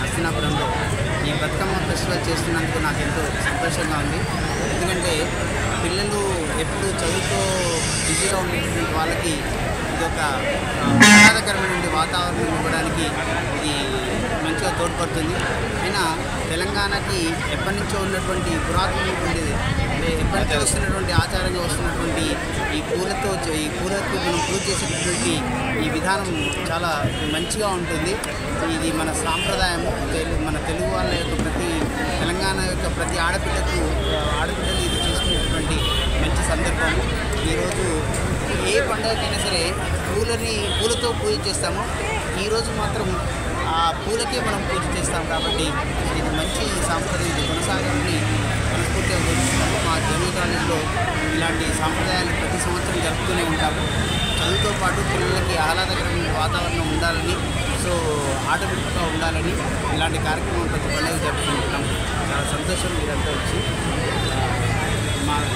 హస్తినాపురంలో ఈ బతుకమ్మ ఫెస్టివల్ చేస్తున్నందుకు నాకు ఎంతో సంతోషంగా ఉంది. ఎందుకంటే పిల్లలు ఎప్పుడు చదువుతో బిజీగా ఉండేటువంటి వాళ్ళకి ఇది ఒక ఆహ్లాదకరమైన వాతావరణం ఇవ్వడానికి ఇది మంచిగా తోడ్పడుతుంది. అయినా తెలంగాణకి ఎప్పటి నుంచో ఉన్నటువంటి పురాతనమైనటువంటిది ఎప్పటి నుంచో వస్తున్నటువంటి ఆచారంగా వస్తున్నటువంటి ఈ పూలతో మనం పూజ చేసేటటువంటి ఈ విధానం చాలా మంచిగా ఉంటుంది. ఇది మన సాంప్రదాయం. మన తెలుగు వాళ్ళ యొక్క తెలంగాణ యొక్క ప్రతి ఆడపిల్లలు ఇది చేసుకునేటువంటి మంచి సందర్భం. ఈరోజు ఏ పండుగకైనా సరే పూలతో పూజ చేస్తామో ఈరోజు మాత్రం ఆ పూలకే మనం పూజ చేస్తాం. కాబట్టి ఇది మంచి సాంప్రదాయం కొనసాగాలని మనస్ఫూర్తిగా కోరుకుంటున్నాము. మా జూనియర్ కాలేజీలో ఇలాంటి సాంప్రదాయాలు ప్రతి సంవత్సరం జరుపుతూనే ఉంటాము. చదువుతో పాటు పిల్లలకి ఆహ్లాదకరమైన వాతావరణం ఉండాలని, సో ఆటవిడుపుగా ఉండాలని ఇలాంటి కార్యక్రమం ప్రతి పండుగ జరుపుకుంటున్నాం. చాలా సంతోషం మీరంతా వచ్చి మాకు